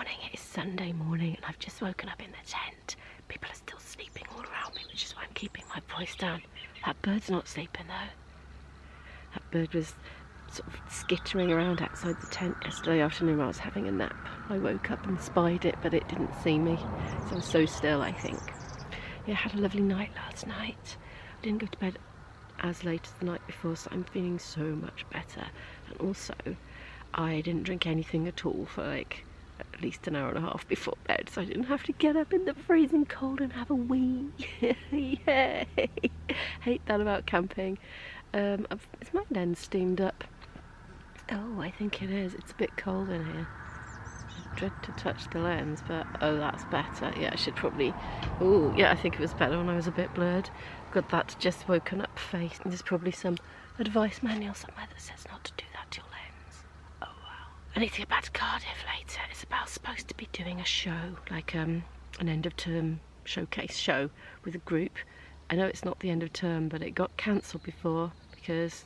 morning. It is Sunday morning and I've just woken up in the tent. People are still sleeping all around me, which is why I'm keeping my voice down. That bird's not sleeping though. That bird was sort of skittering around outside the tent yesterday afternoon while I was having a nap. I woke up and spied it, but it didn't see me. So I was so still, I think. Yeah, I had a lovely night last night. I didn't go to bed as late as the night before, so I'm feeling so much better. And also, I didn't drink anything at all for like at least an hour and a half before bed, so I didn't have to get up in the freezing cold and have a wee. Yay! Hate that about camping. Is my lens steamed up? Oh, I think it is. It's a bit cold in here. I dread to touch the lens, but oh, that's better. Yeah, I should probably... Oh, yeah, I think it was better when I was a bit blurred. Got that just woken up face. And there's probably some advice manual somewhere that says not to do that to your lens. Oh, wow. I need to get back to Cardiff later. Isabel's supposed to be doing a show, like an end-of-term showcase show with a group. I know it's not the end of term, but it got cancelled before because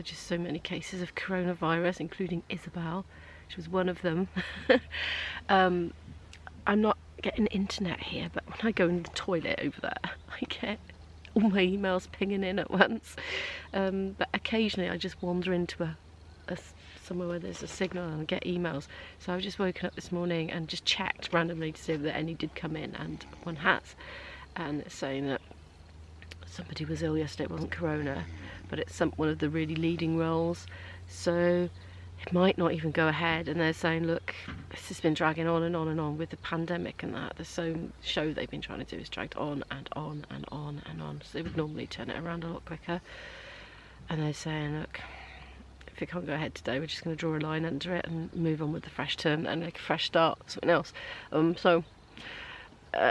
just so many cases of coronavirus, including Isabel. She was one of them. I'm not getting internet here, but when I go in the toilet over there, I get all my emails pinging in at once. But occasionally I just wander into somewhere where there's a signal and I get emails. So I've just woken up this morning and just checked randomly to see if any did come in, and one has. And it's saying that somebody was ill yesterday. It wasn't corona, but it's one of the really leading roles. So it might not even go ahead, and they're saying, look, this has been dragging on and on and on with the pandemic and that. The same show they've been trying to do is dragged on and on and on and on. So they would normally turn it around a lot quicker. And they're saying, look, if it can't go ahead today, we're just going to draw a line under it and move on with the fresh term and make a fresh start, something else.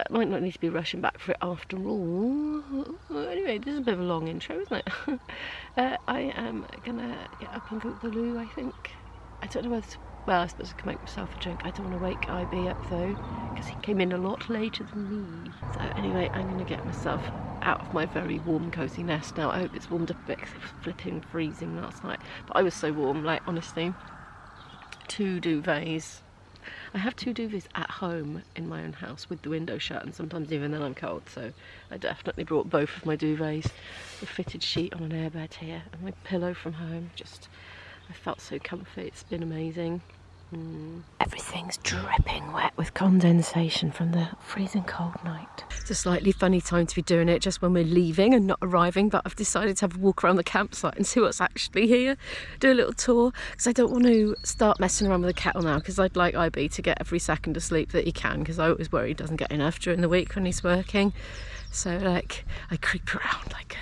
Might not need to be rushing back for it after all. Anyway, this is a bit of a long intro, isn't it? I am gonna get up and go to the loo, I think. I don't know whether to, well, I suppose I can make myself a drink. I don't want to wake IB up though, because he came in a lot later than me. So anyway, I'm gonna get myself out of my very warm, cosy nest now. I hope it's warmed up a bit, because it was flipping freezing last night. But I was so warm, like, honestly. 2 duvets. I have 2 duvets at home in my own house with the window shut, and sometimes even then I'm cold, so I definitely brought both of my duvets. The fitted sheet on an airbed here, and my pillow from home. I felt so comfy. It's been amazing. Everything's dripping wet with condensation from the freezing cold night. It's a slightly funny time to be doing it just when we're leaving and not arriving, but I've decided to have a walk around the campsite and see what's actually here, do a little tour, because I don't want to start messing around with the kettle now, because I'd like IB to get every second of sleep that he can, because I always worry he doesn't get enough during the week when he's working. So like I creep around like a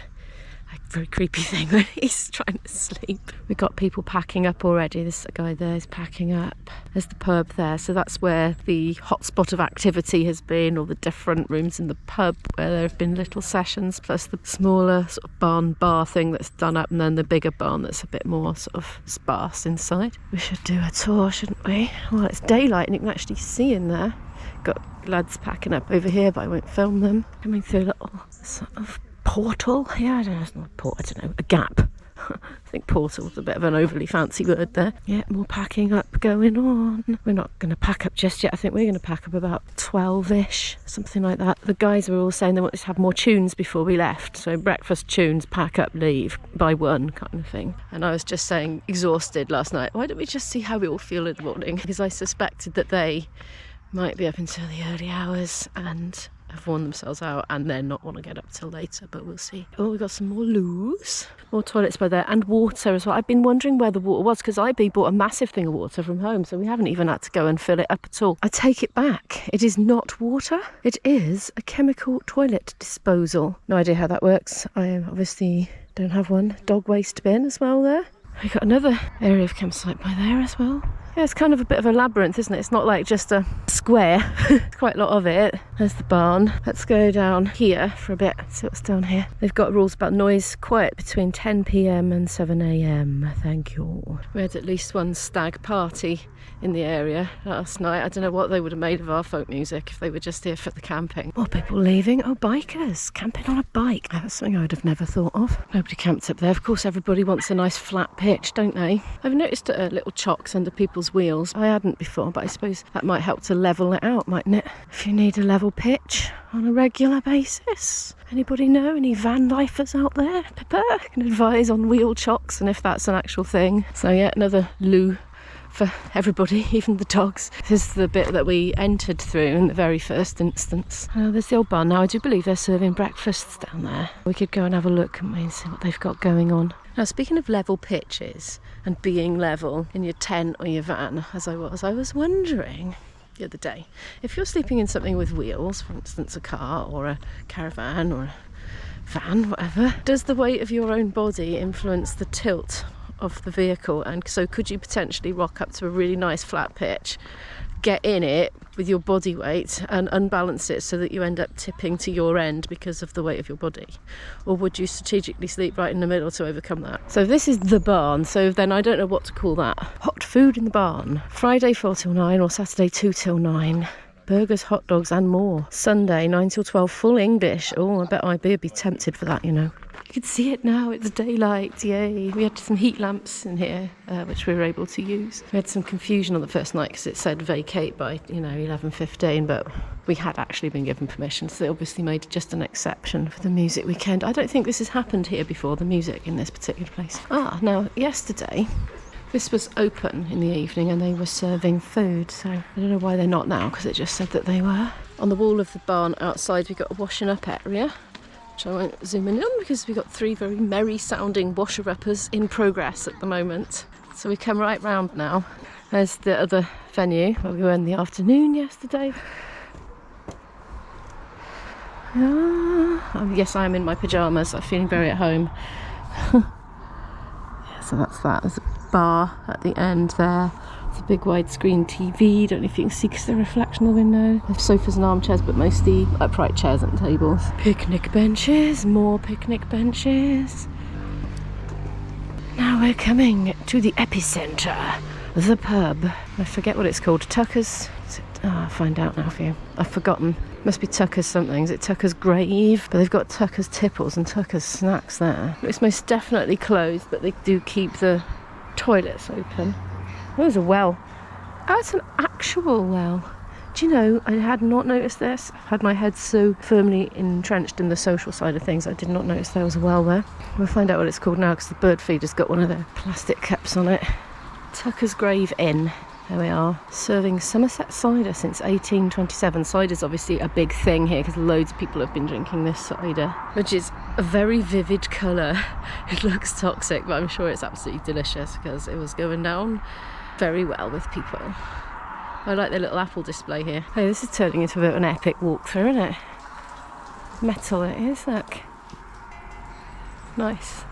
very creepy thing when he's trying to sleep. We've got people packing up already. This guy there is packing up. There's the pub there, so that's where the hotspot of activity has been, all the different rooms in the pub where there have been little sessions, plus the smaller sort of barn bar thing that's done up, and then the bigger barn that's a bit more sort of sparse inside. We should do a tour, shouldn't we? Well, it's daylight and you can actually see in there. Got lads packing up over here, but I won't film them. Coming through a little sort of portal. Yeah, I don't know, it's not a portal, I don't know, a gap. I think portal's a bit of an overly fancy word there. Yeah, more packing up going on. We're not going to pack up just yet. I think we're going to pack up about 12-ish, something like that. The guys were all saying they wanted to have more tunes before we left. So breakfast tunes, pack up, leave, by 1 kind of thing. And I was just saying, exhausted last night, why don't we just see how we all feel in the morning? Because I suspected that they might be up until the early hours and have worn themselves out and then not want to get up till later, but we'll see. Oh, we've got some more loos, more toilets by there, and water as well. I've been wondering where the water was, because IB bought a massive thing of water from home, so we haven't even had to go and fill it up at all. I take it back. It is not water. It is a chemical toilet disposal. No idea how that works. I obviously don't have one. Dog waste bin as well there. We've got another area of campsite by there as well. Yeah, it's kind of a bit of a labyrinth, isn't it? It's not like just a square. There's quite a lot of it. There's the barn. Let's go down here for a bit. See what's down here. They've got rules about noise quiet between 10 PM and 7 AM. Thank you. We had at least one stag party in the area last night. I don't know what they would have made of our folk music if they were just here for the camping. More people leaving. Oh, bikers. Camping on a bike. That's something I would have never thought of. Nobody camped up there. Of course, everybody wants a nice flat pitch, don't they? I've noticed little chocks under people's people's wheels. I hadn't before, but I suppose that might help to level it out, mightn't it? If you need a level pitch on a regular basis. Anybody know any van lifers out there? Pippa can advise on wheel chocks and if that's an actual thing. So yeah, another loo for everybody, even the dogs. This is the bit that we entered through in the very first instance. Oh, there's the old bar now. I do believe they're serving breakfasts down there. We could go and have a look and see what they've got going on. Now, speaking of level pitches and being level in your tent or your van, as I was wondering the other day, if you're sleeping in something with wheels, for instance a car or a caravan or a van, whatever, does the weight of your own body influence the tilt of the vehicle? And so could you potentially rock up to a really nice flat pitch, get in it with your body weight and unbalance it so that you end up tipping to your end because of the weight of your body? Or would you strategically sleep right in the middle to overcome that? So this is the barn, so then I don't know what to call that. Hot food in the barn. Friday 4 till 9 or Saturday 2 till 9. Burgers, hot dogs and more. Sunday 9 till 12, full English. Oh, I bet IB would be tempted for that, you know. You can see it now, it's daylight, yay. We had some heat lamps in here, which we were able to use. We had some confusion on the first night because it said vacate by, 11:15, but we had actually been given permission, so they obviously made just an exception for the music weekend. I don't think this has happened here before, the music in this particular place. Now, yesterday, this was open in the evening and they were serving food, so I don't know why they're not now, because it just said that they were. On the wall of the barn outside, we've got a washing up area, which I won't zoom in on because we've got 3 very merry sounding washer-uppers in progress at the moment. So we come right round now. There's the other venue where we were in the afternoon yesterday. Yes, I am in my pyjamas. I'm feeling very at home. Yeah, so that's that. There's a bar at the end there. It's a big widescreen TV. Don't know if you can see because the reflection of the window. There's sofas and armchairs, but mostly upright chairs and tables. Picnic benches, more picnic benches. Now we're coming to the epicenter, the pub. I forget what it's called. Tucker's. I'll find out now for you. I've forgotten. Must be Tucker's something. Is it Tucker's Grave? But they've got Tucker's Tipples and Tucker's Snacks there. It's most definitely closed, but they do keep the toilets open. Oh, there's a well. Oh, it's an actual well. Do you know, I had not noticed this. I've had my head so firmly entrenched in the social side of things, I did not notice there was a well there. We'll find out what it's called now because the bird feeder's got one of their plastic caps on it. Tucker's Grave Inn. There we are. Serving Somerset cider since 1827. Cider's obviously a big thing here because loads of people have been drinking this cider, which is a very vivid colour. It looks toxic, but I'm sure it's absolutely delicious because it was going down very well with people. I like the little apple display here. Hey, this is turning into a bit of an epic walkthrough, isn't it? Metal it is, look. Nice.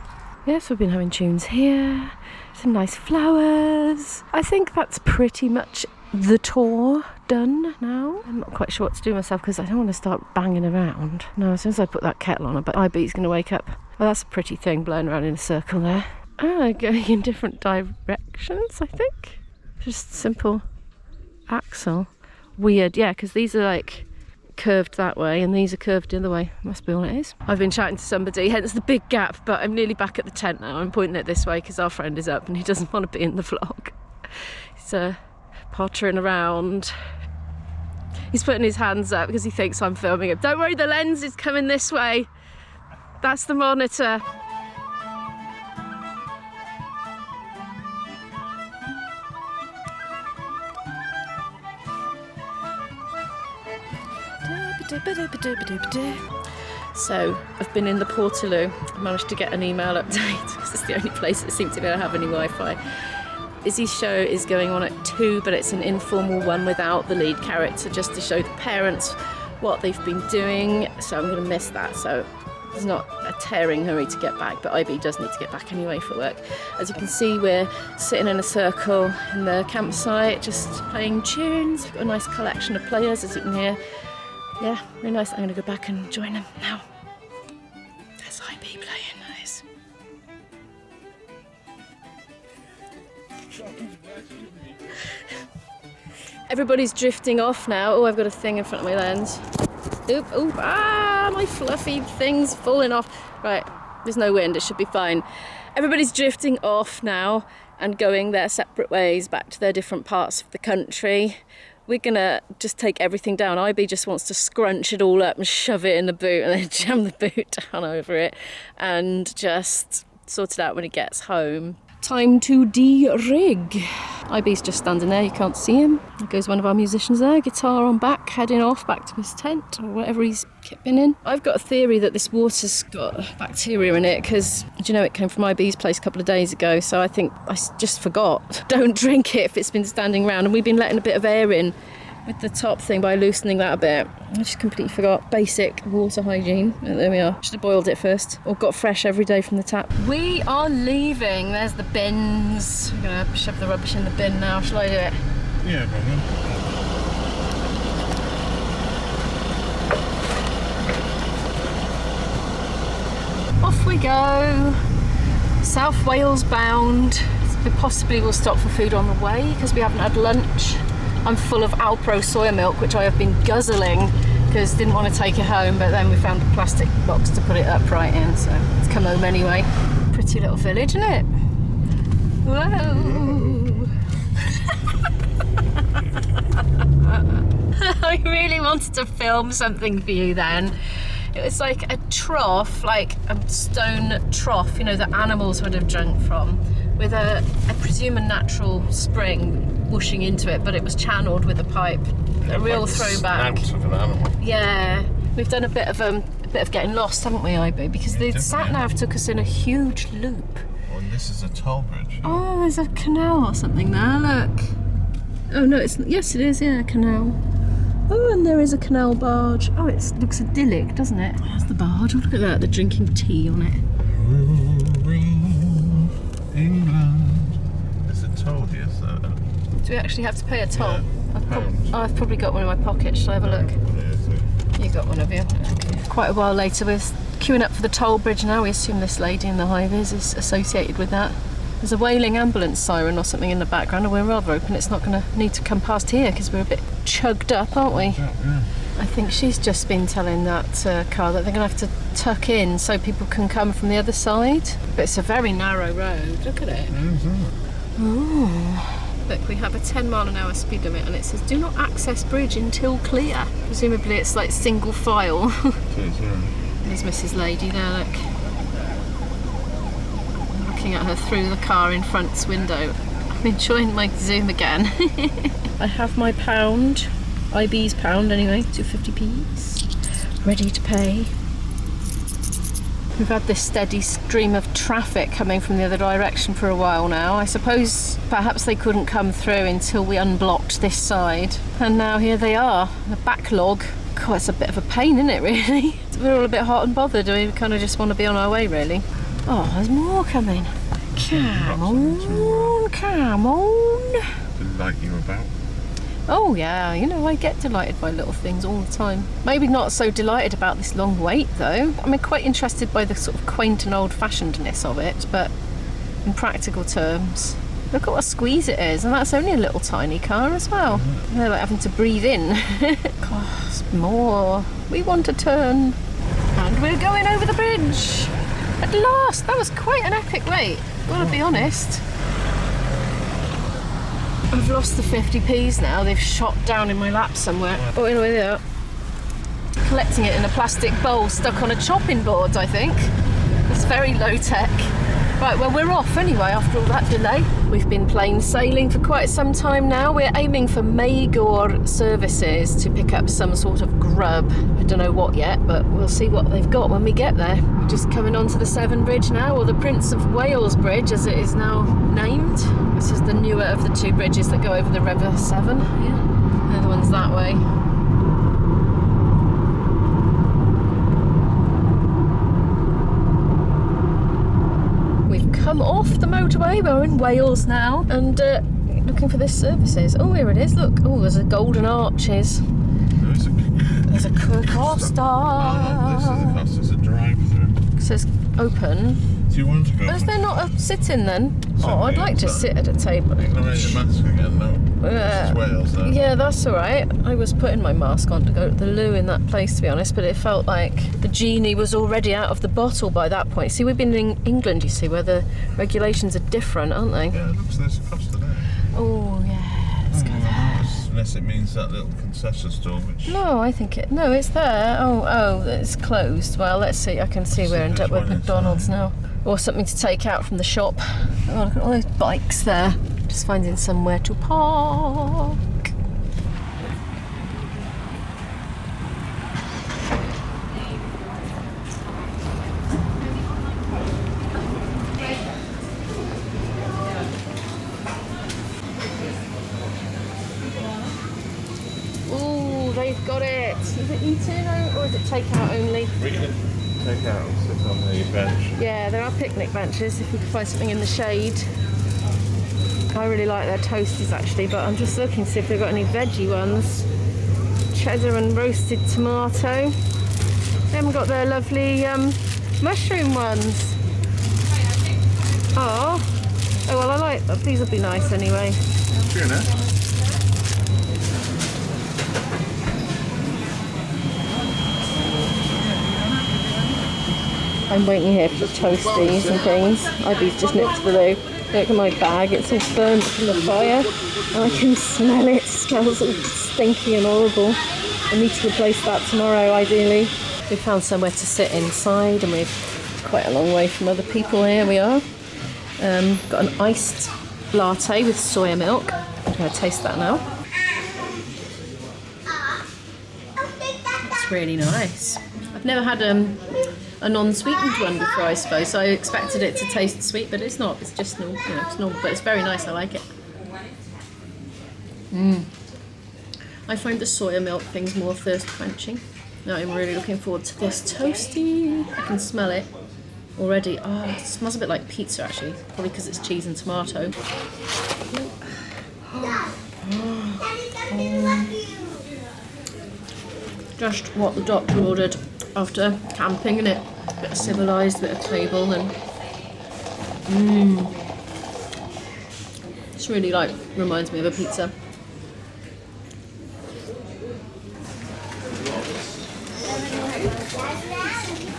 Yes, we've been having tunes here. Some nice flowers. I think that's pretty much the tour done now. I'm not quite sure what to do myself because I don't want to start banging around. No, as soon as I put that kettle on, I bet IB's going to wake up. Oh, that's a pretty thing blowing around in a circle there. Going in different directions, I think. Just simple axle. Weird, yeah, because these are like curved that way and these are curved the other way. Must be all it is. I've been chatting to somebody, hence the big gap, but I'm nearly back at the tent now. I'm pointing it this way because our friend is up and he doesn't want to be in the vlog. He's pottering around. He's putting his hands up because he thinks I'm filming him. Don't worry, the lens is coming this way. That's the monitor. So I've been in the Portaloo. I managed to get an email update because it's the only place that seems to be able to have any Wi-Fi. Izzy's show is going on at 2, but it's an informal one without the lead character, just to show the parents what they've been doing. So I'm going to miss that. So there's not a tearing hurry to get back, but IB does need to get back anyway for work. As you can see, we're sitting in a circle in the campsite, just playing tunes. We've got a nice collection of players, as you can hear. Yeah, really nice. I'm going to go back and join them now. There's IB playing nice. Everybody's drifting off now. Oh, I've got a thing in front of my lens. Oop, my fluffy thing's falling off. Right, there's no wind, it should be fine. Everybody's drifting off now and going their separate ways back to their different parts of the country. We're gonna just take everything down. IB just wants to scrunch it all up and shove it in the boot and then jam the boot down over it and just sort it out when he gets home. Time to de-rig. IB's just standing there, you can't see him. There goes one of our musicians there, guitar on back, heading off back to his tent or whatever he's kipping in. I've got a theory that this water's got bacteria in it because, do you know, it came from IB's place a couple of days ago, so I think I just forgot. Don't drink it if it's been standing around, and we've been letting a bit of air in with the top thing by loosening that a bit. I just completely forgot basic water hygiene. Oh, there we are. Should have boiled it first or got fresh every day from the tap. We are leaving. There's the bins. I'm gonna shove the rubbish in the bin now. Shall I do it? Yeah, go on. Off we go. South Wales bound. We possibly will stop for food on the way because we haven't had lunch. I'm full of Alpro soya milk, which I have been guzzling because didn't want to take it home, but then we found a plastic box to put it upright in, so it's come home anyway. Pretty little village, isn't it? Whoa! I really wanted to film something for you then. It was like a trough, like a stone trough, you know, that animals would have drunk from, with I presume a natural spring whooshing into it, but it was channeled with a pipe. A real like throwback. Snout of an animal. Yeah, we've done a bit of getting lost, haven't we, IB? Because the sat nav took us in a huge loop. Oh, and this is a toll bridge. Oh, there's a canal or something there. Look. Oh no, yes, it is. Yeah, a canal. Oh, and there is a canal barge. Oh, it looks idyllic, doesn't it? That's the barge. Oh, look at that. They're drinking tea on it. England. There's a toll here, so. Do we actually have to pay a toll? Yeah, I've probably got one in my pocket. Shall I have a look? You got one of you. Okay. Quite a while later, we're queuing up for the toll bridge now. We assume this lady in the high vis is associated with that. There's a wailing ambulance siren or something in the background, and we're rather hoping it's not going to need to come past here because we're a bit chugged up, aren't we? Yeah. I think she's just been telling that car that they're going to have to tuck in so people can come from the other side. But it's a very narrow road. Look at it. Oh. Look, we have a 10-mile-an-hour speed limit and it says do not access bridge until clear. Presumably it's like single file. There's Mrs. Lady there, look. I'm looking at her through the car in front's window. I'm enjoying my zoom again. I have my pound, IB's pound anyway, 250p's, ready to pay. We've had this steady stream of traffic coming from the other direction for a while now. I suppose perhaps they couldn't come through until we unblocked this side. And now here they are, the backlog. God, it's a bit of a pain, isn't it, really? We're all a bit hot and bothered. We kind of just want to be on our way, really. Oh, there's more coming. Come on, come on. Delight you about. Oh yeah, you know, I get delighted by little things all the time. Maybe not so delighted about this long wait though. I'm quite interested by the sort of quaint and old-fashionedness of it, but in practical terms, look at what a squeeze it is, and that's only a little tiny car as well. They're like having to breathe in. God, there's more. We want to turn. And we're going over the bridge. At last, that was quite an epic wait, gotta be honest. I've lost the 50p's now. They've shot down in my lap somewhere. Oh, anyway, they are. Collecting it in a plastic bowl stuck on a chopping board, I think. It's very low tech. Right, well, we're off anyway after all that delay. We've been plain sailing for quite some time now. We're aiming for Magor Services to pick up some sort of grub. I don't know what yet, but we'll see what they've got when we get there. We're just coming onto the Severn Bridge now, or the Prince of Wales Bridge as it is now named. This is the newer of the two bridges that go over the River Severn. Yeah, the other one's that way. Come off the motorway, we're in Wales now, and looking for this services. Oh, here it is, look. Oh, there's a golden arches. There's a Costa. Oh, this is a Costa, it's a drive-through. It says open. Do you want to go? Is there not a sit-in then? Oh, I'd like to sit at a table. You're going to wear your mask again, no? This is Wales, though. Yeah, that's alright. I was putting my mask on to go to the loo in that place, to be honest, but it felt like the genie was already out of the bottle by that point. See, we've been in England, you see, where the regulations are different, aren't they? Yeah, it looks there's a Costa there. Oh, yeah, let's go there. Unless it means that little concession store, which... No, I think it... No, it's there. Oh, it's closed. Well, let's see. I can see we're end up with McDonald's now. Or something to take out from the shop. Oh, look at all those bikes there. Just finding somewhere to park. Ooh, they've got it. Is it eating or is it takeout only? We can take out and sit on the bench. Yeah, there are picnic benches if we can find something in the shade. I really like their toasties actually, but I'm just looking to see if they've got any veggie ones. Cheddar and roasted tomato. They haven't got their lovely mushroom ones. Oh well, I like that. These will be nice anyway. Tuna. I'm waiting here for toasties and things. Ivy's just nipped to the loo. Look at my bag, it's all burnt from the fire. I can smell it. It smells all stinky and horrible. I need to replace that tomorrow, ideally. We found somewhere to sit inside and we're quite a long way from other people here. We are. Got an iced latte with soya milk. I'm going to taste that now. It's really nice. I've never had a non-sweetened one before, I suppose. So I expected it to taste sweet, but it's not. It's just normal, it's normal, but it's very nice. I like it. I find the soya milk things more thirst quenching. Now I'm really looking forward to this toasty. I can smell it already. Oh, it smells a bit like pizza actually, probably because it's cheese and tomato. Just what the doctor ordered after camping, innit? A bit of civilised, bit of table, and it's really reminds me of a pizza.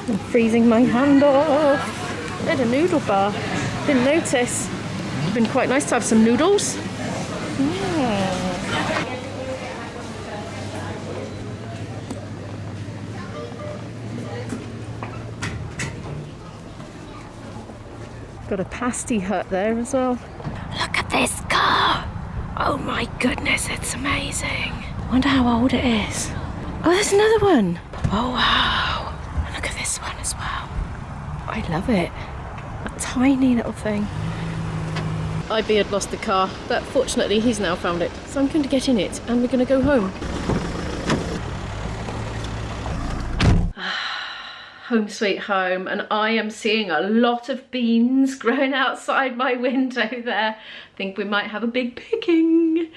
I'm freezing my hand off. They had a noodle bar. Didn't notice. It's been quite nice to have some noodles. Got a pasty hut there as well. Look at this car! Oh my goodness, it's amazing. Wonder how old it is. Oh, there's another one. Oh wow. And look at this one as well. I love it. That tiny little thing. Ivy had lost the car, but fortunately he's now found it. So I'm going to get in it and we're going to go home. Home sweet home, and I am seeing a lot of beans growing outside my window there. I think we might have a big picking.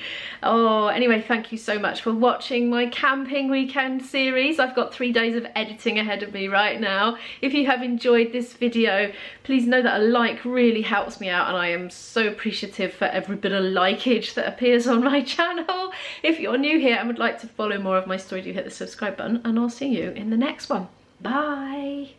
Oh, anyway, thank you so much for watching my camping weekend series. I've got 3 days of editing ahead of me right now. If you have enjoyed this video, please know that a like really helps me out, and I am so appreciative for every bit of likeage that appears on my channel. If you're new here and would like to follow more of my story, do hit the subscribe button, and I'll see you in the next one. Bye.